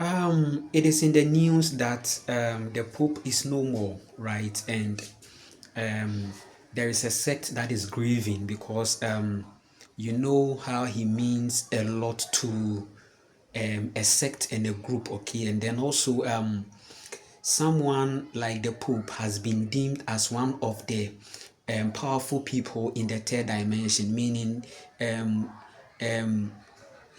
It is in the news that the Pope is no more, right? And um, there is a sect that is grieving because you know how he means a lot to a sect and a group, okay? And then also someone like the Pope has been deemed as one of the powerful people in the third dimension, meaning um, um,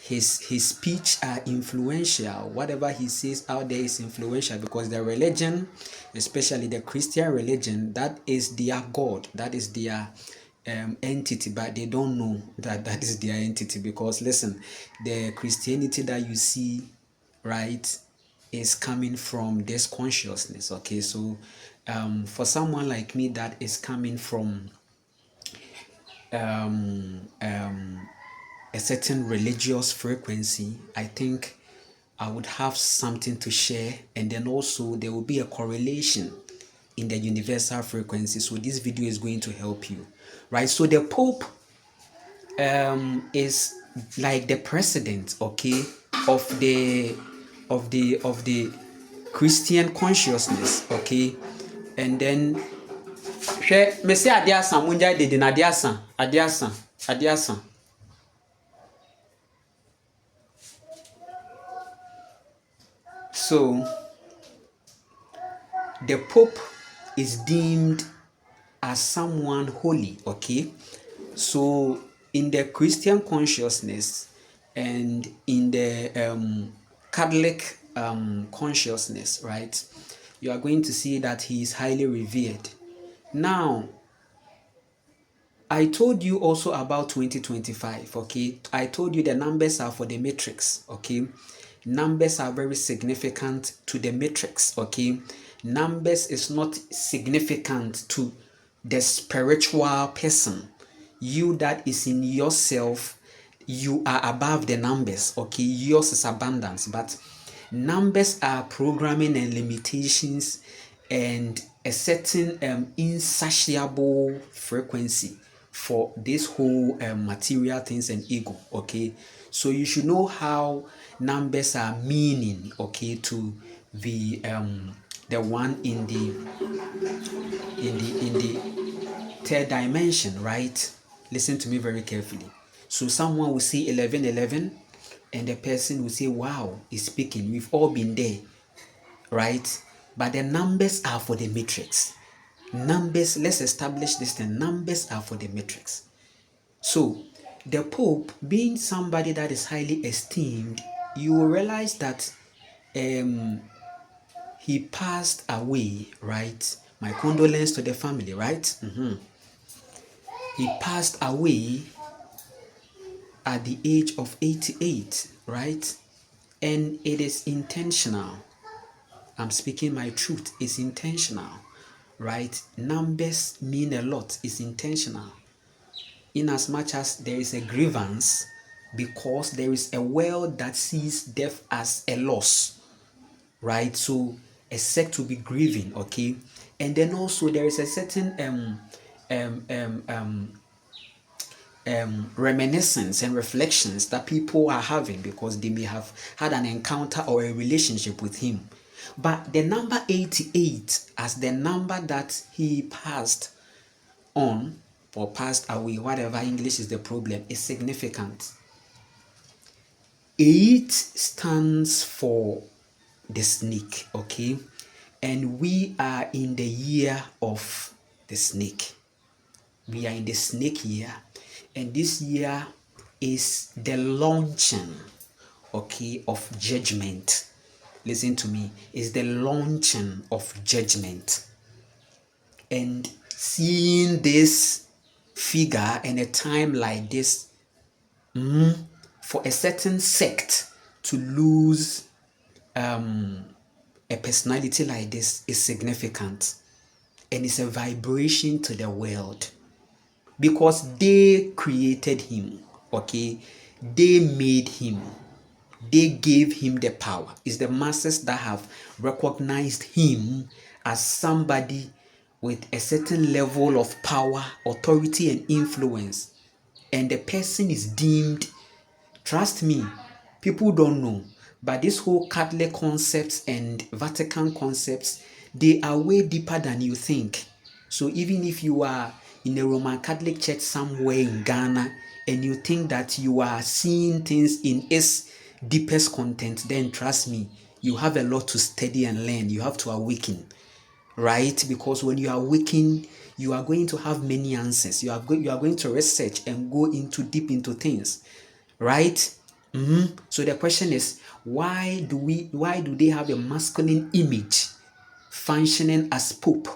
his speech are influential. Whatever he says out there is influential because the religion, especially the Christian religion, that is their God, that is their entity, but they don't know that that is their entity because listen, the Christianity that you see, right, is coming from this consciousness. Okay, so for someone like me that is coming from a certain religious frequency, I think I would have something to share, and then also there will be a correlation in the universal frequency. So this video is going to help you, right? So the Pope is like the president, okay, of the Christian consciousness, okay, and then me say adiasa munja de na adiasa. So the Pope is deemed as someone holy, okay? So in the Christian consciousness and in the Catholic consciousness, right, you are going to see that he is highly revered. Now, I told you also about 2025, okay? I told you the numbers are for the matrix, okay? Numbers are very significant to the matrix, okay? Numbers is not significant to the spiritual person. You that is in yourself, you are above the numbers, okay? Yours is abundance, but numbers are programming and limitations and a certain insatiable frequency for this whole material things and ego, okay? So you should know how numbers are meaning, okay, to the one in the third dimension, right? Listen to me very carefully. So someone will say 1111 and the person will say, wow, he's speaking. We've all been there, right? But the numbers are for the matrix. Numbers, let's establish this thing. Numbers are for the matrix. So the Pope, being somebody that is highly esteemed, you will realize that he passed away, right? My condolence to the family, right? He passed away at the age of 88, right? And it is intentional. I'm speaking my truth. It's intentional, right? Numbers mean a lot. It's intentional. In as much as there is a grievance, because there is a world that sees death as a loss, right? So a sect will be grieving, okay? And then also there is a certain um, um, um, reminiscence and reflections that people are having because they may have had an encounter or a relationship with him. But the number 88 as the number that he passed on or passed away, whatever English is the problem, is significant. 8 stands for the snake, okay? And we are in the year of the snake. We are in the snake year, and this year is the launching, okay, of judgment. Listen to me, is the launching of judgment. And seeing this figure in a time like this, for a certain sect to lose a personality like this is significant, and it's a vibration to the world because they created him, okay? They made him, they gave him the power. It's the masses that have recognized him as somebody with a certain level of power, authority, and influence, and the person is deemed, trust me, people don't know, But this whole Catholic concepts and Vatican concepts, they are way deeper than you think. So even if you are in a Roman Catholic church somewhere in Ghana and you think that you are seeing things in its deepest content, then trust me, you have a lot to study and learn. You have to awaken, right? Because when you awaken, you are going to have many answers. You are going to research and go into deep into things, right? So the question is, why do they have a masculine image functioning as pope?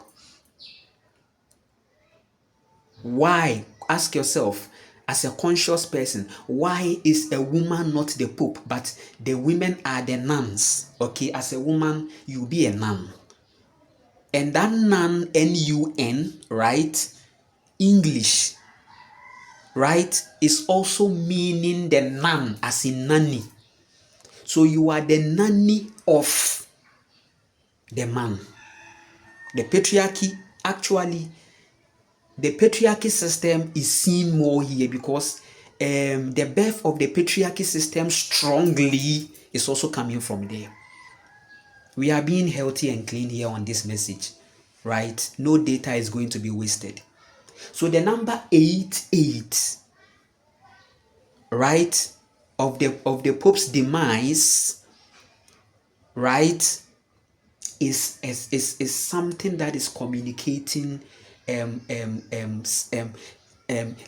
Why? Ask yourself, as a conscious person, why is a woman not the pope, but the women are the nuns? Okay, as a woman, you'll be a nun. And that nun, N-U-N, right? English, right, is also meaning the nun, as in nanny. So you are the nanny of the man. The patriarchy, actually, the patriarchy system is seen more here because the birth of the patriarchy system strongly is also coming from there. We are being healthy and clean here on this message, right? No data is going to be wasted. So the number 88, right, of the Pope's demise, right, is something that is communicating a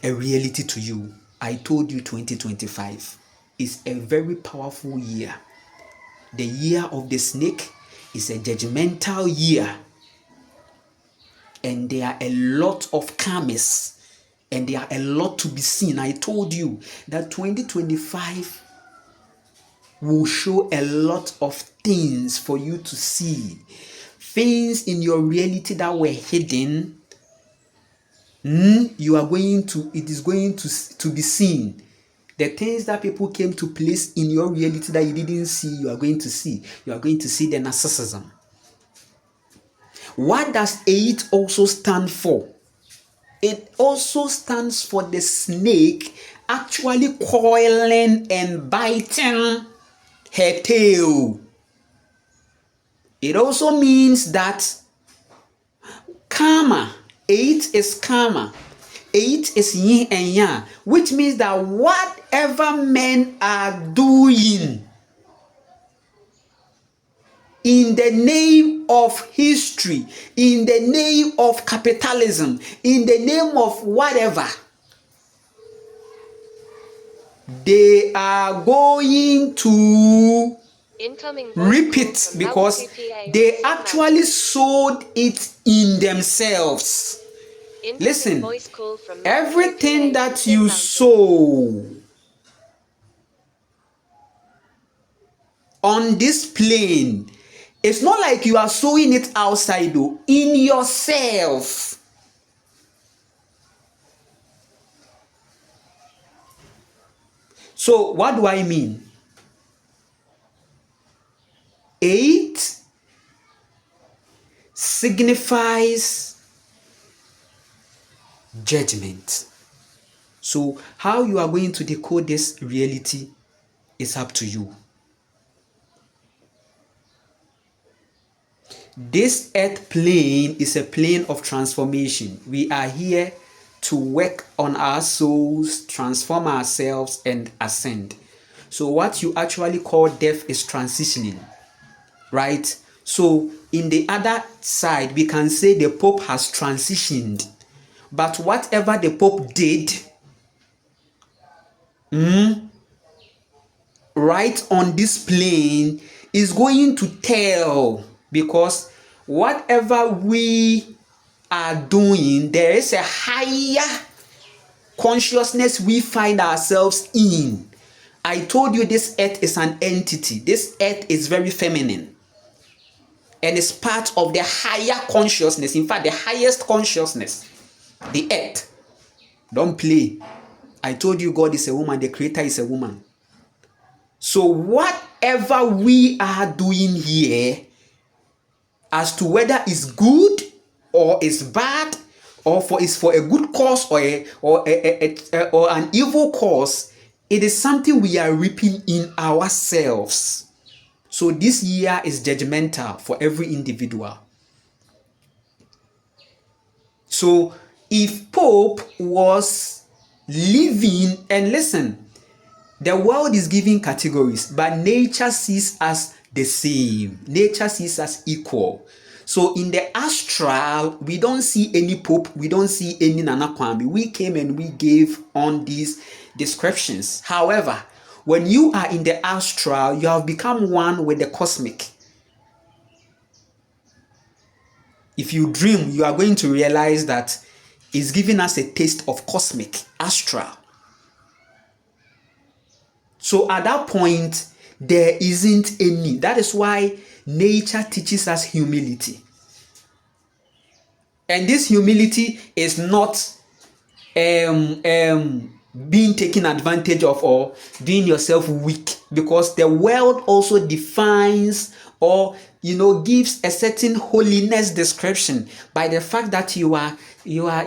reality to you. I told you 2025 is a very powerful year. The year of the snake is a judgmental year, and there are a lot of karmas, and there are a lot to be seen. I told you that 2025 will show a lot of things for you to see. Things in your reality that were hidden, it is going to be seen. The things that people came to place in your reality that you didn't see, you are going to see. You are going to see the narcissism. What does 8 also stand for? It also stands for the snake actually coiling and biting her tail. It also means that karma, 8 is karma, 8 is yin and yang, which means that whatever men are doing in the name of history, in the name of capitalism, in the name of whatever, they are going to repeat because they actually sowed it in themselves. Listen, everything that you sow on this plane, it's not like you are sowing it outside though, in yourself. So what do I mean? 8 signifies judgment. So how you are going to decode this reality is up to you. This earth plane is a plane of transformation. We are here to work on our souls, transform ourselves, and ascend. So what you actually call death is transitioning, right? So in the other side, we can say the Pope has transitioned. But whatever the Pope did, right on this plane is going to tell, because whatever we are doing, there is a higher consciousness we find ourselves in. I told you this earth is an entity. This earth is very feminine and it's part of the higher consciousness. In fact, the highest consciousness, the earth. Don't play. I told you God is a woman, the creator is a woman. So whatever we are doing here, as to whether it's good or it's bad, or is for a good cause or an evil cause, it is something we are reaping in ourselves. So this year is judgmental for every individual. So if Pope was living, and listen, the world is giving categories, but nature sees us the same. Nature sees us equal. So in the astral, we don't see any Pope, we don't see any Nana Kwame. We came and we gave on these descriptions. However, when you are in the astral, you have become one with the cosmic. If you dream, you are going to realize that it's giving us a taste of cosmic, astral. So at that point, there isn't any. That is why nature teaches us humility. And this humility is not being taken advantage of or doing yourself weak, because the world also defines or gives a certain holiness description by the fact that you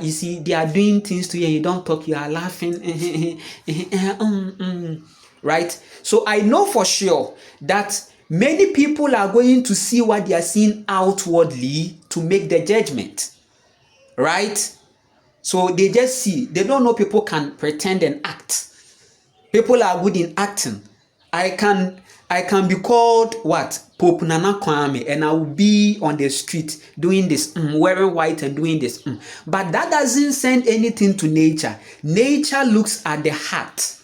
see, they are doing things to you and you don't talk, you are laughing. Right? So I know for sure that many people are going to see what they are seeing outwardly to make the judgment. Right? So they just see, they don't know people can pretend and act. People are good in acting. I can be called what? Pope Nana Kwame, and I will be on the street doing this, wearing white and doing this. But that doesn't send anything to nature. Nature looks at the heart.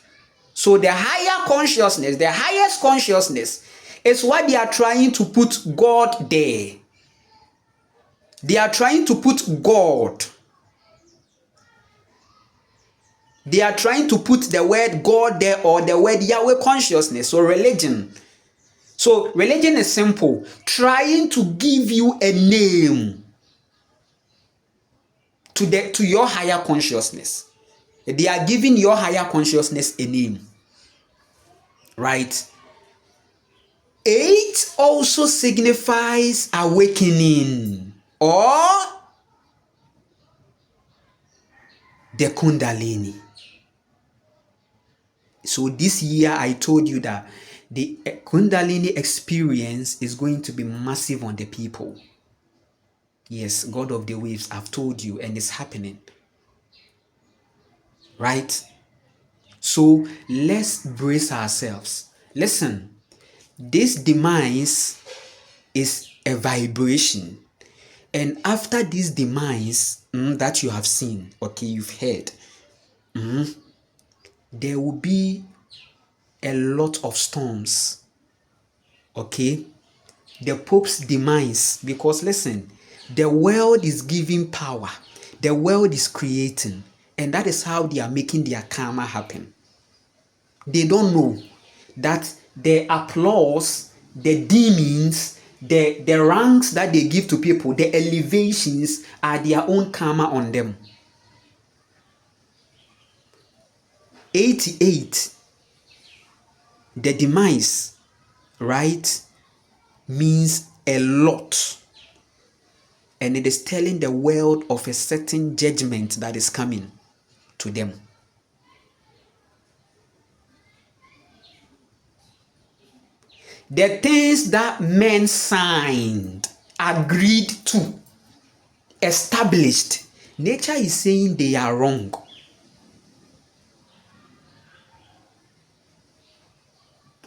So the higher consciousness, the highest consciousness is what they are trying to put God there. They are trying to put God. They are trying to put the word God there, or the word Yahweh consciousness, or religion. So religion is simple, trying to give you a name to your higher consciousness. They are giving your higher consciousness a name. Right? 8 also signifies awakening or the Kundalini. So this year I told you that the Kundalini experience is going to be massive on the people. Yes, God of the waves, I've told you, and it's happening. Right? So let's brace ourselves. Listen, this demise is a vibration. And after this demise that you have seen, okay, you've heard, there will be a lot of storms. Okay? The Pope's demise, because listen, the world is giving power. The world is creating. And that is how they are making their karma happen. They don't know that the applause, the demons, the ranks that they give to people, the elevations are their own karma on them. 88, the demise, right, means a lot. And it is telling the world of a certain judgment that is coming to them. The things that men signed, agreed to, established, nature is saying they are wrong.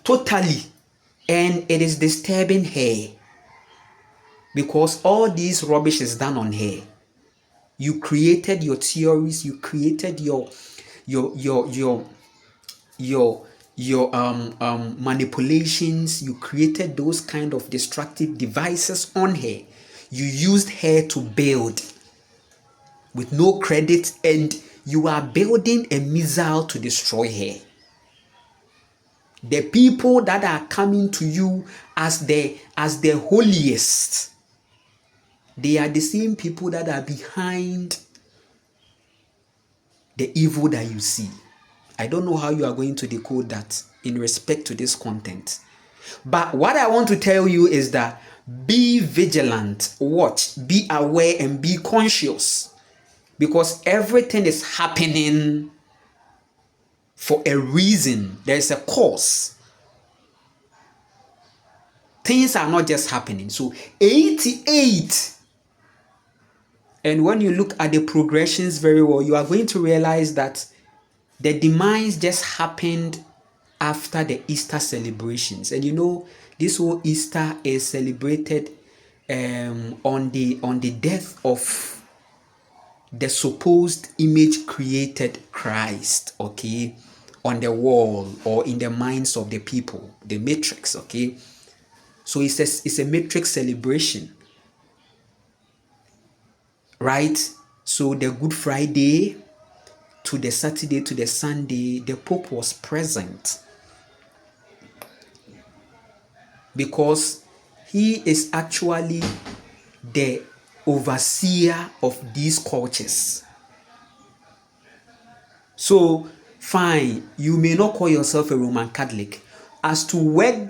Totally. And it is disturbing her, because all this rubbish is done on her. You created your theories, you created your manipulations, you created those kind of destructive devices on her. You used her to build with no credit, and you are building a missile to destroy her. The people that are coming to you as the holiest, they are the same people that are behind the evil that you see. I don't know how you are going to decode that in respect to this content. But what I want to tell you is that be vigilant, watch, be aware, and be conscious, because everything is happening for a reason. There is a cause. Things are not just happening. So 88. And when you look at the progressions very well, you are going to realize that the demise just happened after the Easter celebrations. And you know, this whole Easter is celebrated on the death of the supposed image created Christ, okay, on the wall or in the minds of the people, the matrix, okay. So it's a matrix celebration, right? So the Good Friday to the Saturday to the Sunday, the Pope was present because he is actually the overseer of these cultures. So, fine, you may not call yourself a Roman Catholic. As to where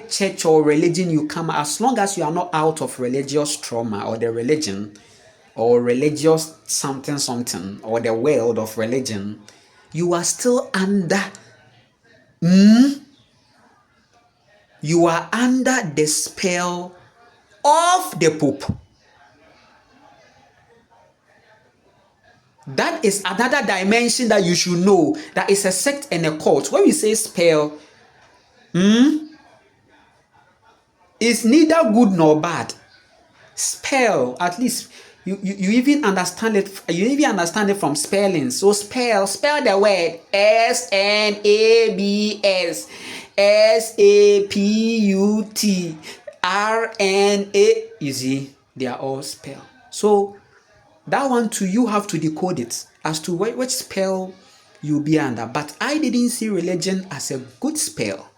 church or religion you come, as long as you are not out of religious trauma or the religion or religious something or the world of religion, you are still under you are under the spell of the Pope. That is another dimension that you should know. That is a sect and a cult. When we say spell, it's neither good nor bad. Spell, at least you even understand it. You even understand it from spelling. So spell the word SNABS SAPUTRNA. You see, they are all spell. So that one too, you have to decode it as to which spell you'll be under. But I didn't see religion as a good spell,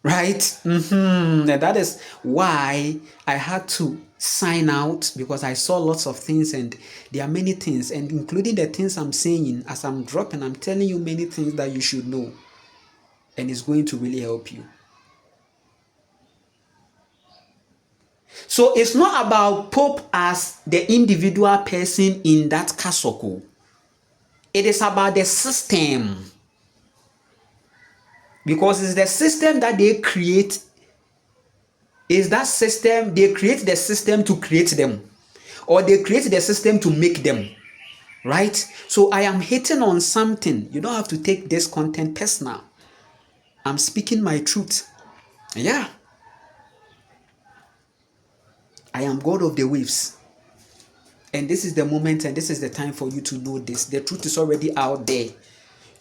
right? And that is why I had to sign out, because I saw lots of things, and there are many things, and including the things I'm saying as I'm dropping, I'm telling you many things that you should know, and it's going to really help you. So it's not about Pope as the individual person in that castle. It is about the system. Because it's the system that they create. Is that system, they create the system to create them. Or they create the system to make them. Right? So I am hitting on something. You don't have to take this content personal. I'm speaking my truth. Yeah. I am God of the waves. And this is the moment and this is the time for you to know this. The truth is already out there.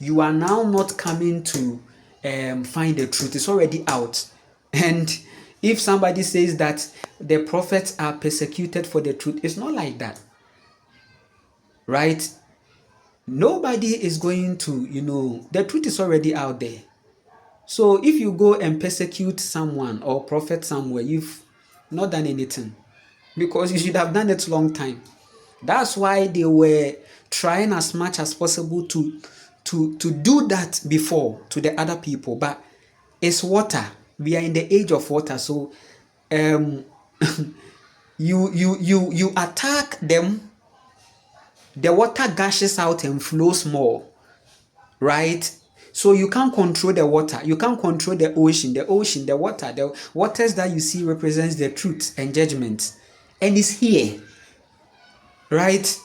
You are now not coming to find the truth. It's already out. And if somebody says that the prophets are persecuted for the truth, it's not like that. Right? Nobody is going to, the truth is already out there. So if you go and persecute someone or prophet somewhere, you've not done anything. Because you should have done it long time. That's why they were trying as much as possible to do that before to the other people. But it's water. We are in the age of water. So you attack them, the water gushes out and flows more. Right? So you can't control the water. You can't control the ocean. The water. The waters that you see represents the truth and judgment. And it's here. Right?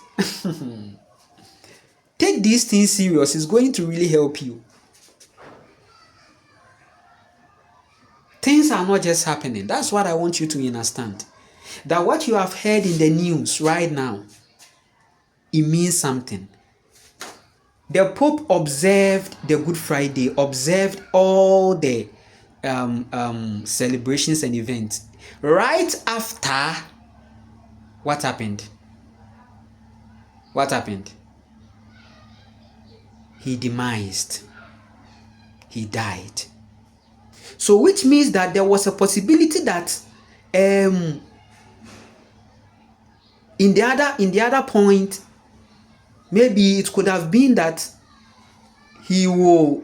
Take these things serious. It's going to really help you. Things are not just happening. That's what I want you to understand. That what you have heard in the news right now, it means something. The Pope observed the Good Friday, observed all the celebrations and events. Right after, what happened? What happened? He demised. He died. So which means that there was a possibility that in the other point, maybe it could have been that he will,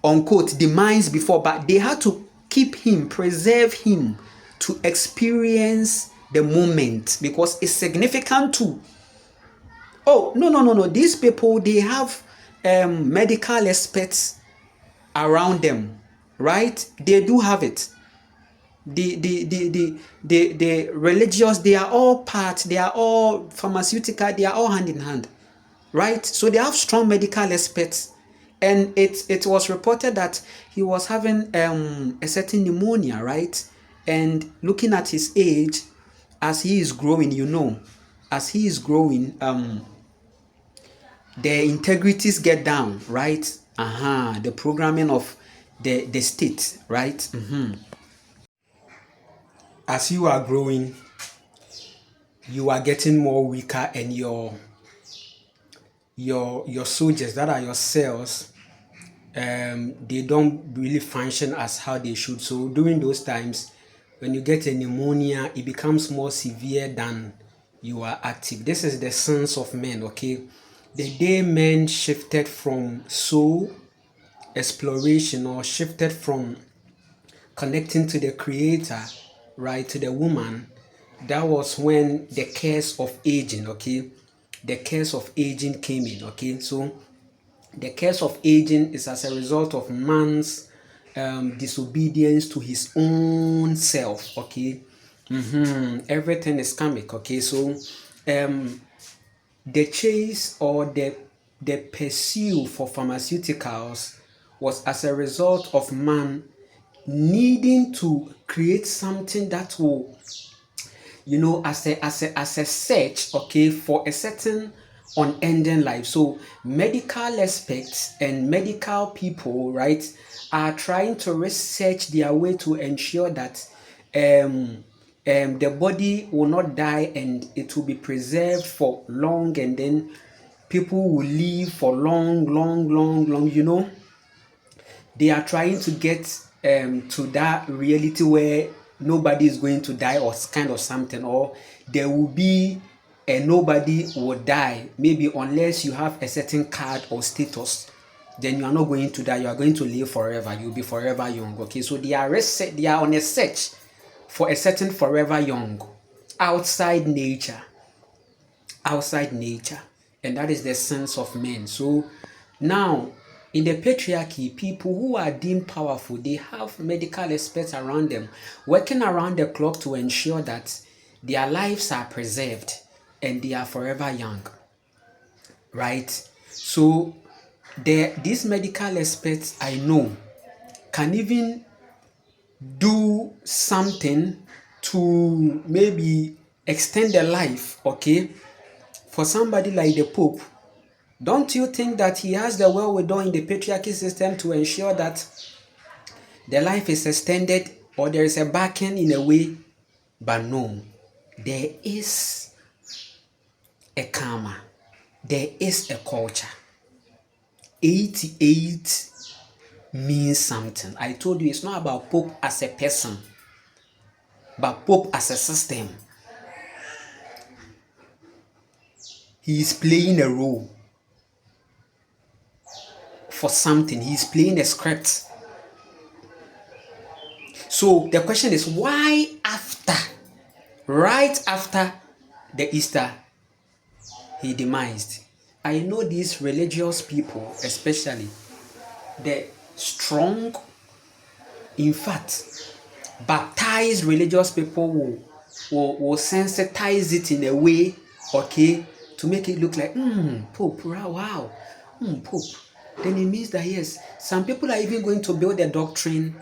unquote, demise before, but they had to keep him, preserve him to experience the moment, because it's significant too. Oh, no. These people, they have medical experts around them, right? They do have it. the religious, they are all part, they are all pharmaceutical, they are all hand in hand, right? So they have strong medical experts, and it was reported that he was having a certain pneumonia, right? And looking at his age, as he is growing, as he is growing, the integrities get down, right? The programming of the state, right? As you are growing, you are getting more weaker, and your soldiers, that are your cells, they don't really function as how they should. So during those times, when you get a pneumonia, it becomes more severe than you are active. This is the sense of men, okay? The day men shifted from soul exploration, or shifted from connecting to the creator, right, to the woman, that was when the curse of aging, okay, the curse of aging came in, okay. So the curse of aging is as a result of man's disobedience to his own self, okay. Everything is karmic, okay. So the chase, or the pursuit for pharmaceuticals, was as a result of man needing to create something that will, as a search, okay, for a certain unending life. So medical experts and medical people, right, are trying to research their way to ensure that the body will not die, and it will be preserved for long, and then people will live for long, long, long, long. They are trying to get to that reality where nobody is going to die, or kind of something, or there will be and nobody will die, maybe unless you have a certain card or status, then you are not going to die, you are going to live forever, you'll be forever young, okay. So they are on a search for a certain forever young outside nature, and that is the sense of men. So now, in the patriarchy, people who are deemed powerful, they have medical experts around them, working around the clock to ensure that their lives are preserved and they are forever young, right? So these medical experts, I know, can even do something to maybe extend their life, okay, for somebody like the Pope. Don't you think that he has the wherewithal in the patriarchy system to ensure that the life is extended, or there is a backing in a way? But no, there is a karma, there is a culture. 88 means something. I told you, it's not about Pope as a person, but Pope as a system. He is playing a role for something. He is playing a script. So the question is, why right after the Easter, he demised? I know these religious people, especially the strong, in fact, baptized religious people will sensitize it in a way, okay, to make it look like, Pope, wow, Pope. Then it means that, yes, some people are even going to build a doctrine.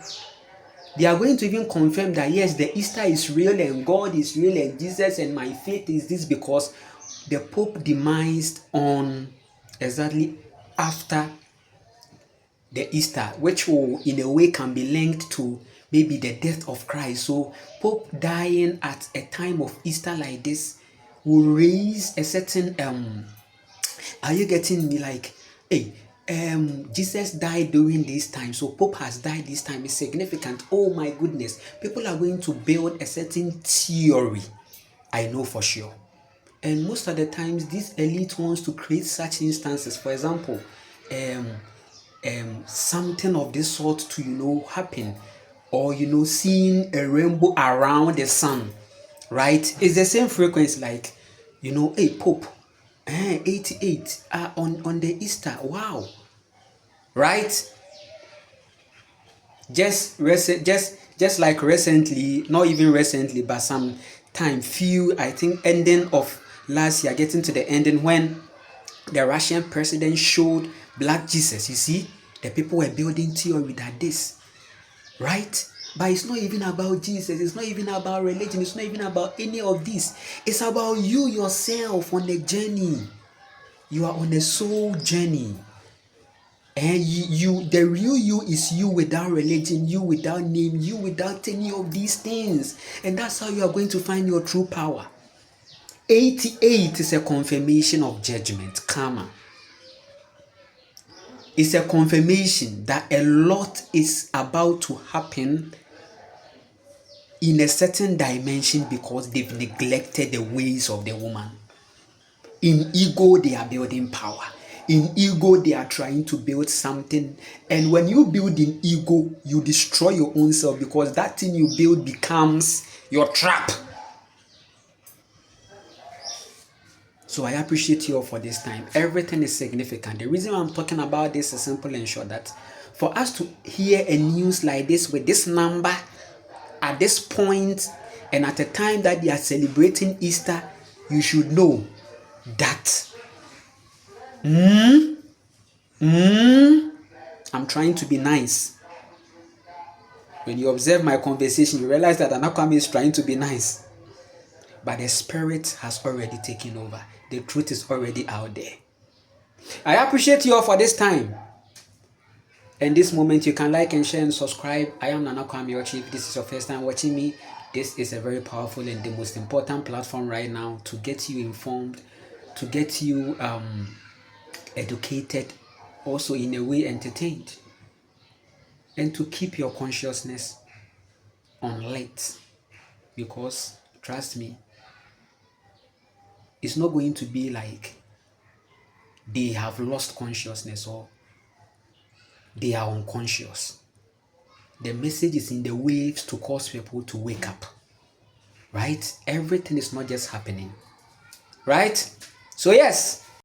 They are going to even confirm that, yes, the Easter is real, and God is real, and Jesus, and my faith is this, because the Pope demised on exactly after the Easter, which will in a way can be linked to maybe the death of Christ. So Pope dying at a time of Easter like this will raise a certain are you getting me? Like, hey, Jesus died during this time, so Pope has died this time. It's significant. Oh my goodness, people are going to build a certain theory, I know for sure. And most of the times, this elite wants to create such instances. For example, something of this sort to happen, or seeing a rainbow around the sun, right? It's the same frequency, like, hey, Pope, 88 on the Easter, wow, right? Just Just like recently, not even recently, but some time, I think ending of last year, getting to the ending, when the Russian president showed black Jesus. You see, the people were building theory that this, right? But it's not even about Jesus. It's not even about religion. It's not even about any of this. It's about you yourself on the journey. You are on a soul journey. And the real you is you without religion, you without name, you without any of these things. And that's how you are going to find your true power. 88 is a confirmation of judgment, karma. It's a confirmation that a lot is about to happen in a certain dimension because they've neglected the ways of the woman. In ego, they are building power. In ego, they are trying to build something. And when you build in ego, you destroy your own self because that thing you build becomes your trap. So I appreciate you all for this time. Everything is significant. The reason I'm talking about this is simple and short, that for us to hear a news like this with this number at this point and at the time that they are celebrating Easter, you should know that I'm trying to be nice. When you observe my conversation, you realize that Anakwame is trying to be nice. But the spirit has already taken over. The truth is already out there. I appreciate you all for this time. And this moment, you can like and share and subscribe. I am Anakwame Ochi. If this is your first time watching me, this is a very powerful and the most important platform right now to get you informed, to get you educated, also in a way entertained, and to keep your consciousness on light. Because trust me, it's not going to be like they have lost consciousness or they are unconscious. The message is in the waves to cause people to wake up, right? Everything is not just happening, right? So yes,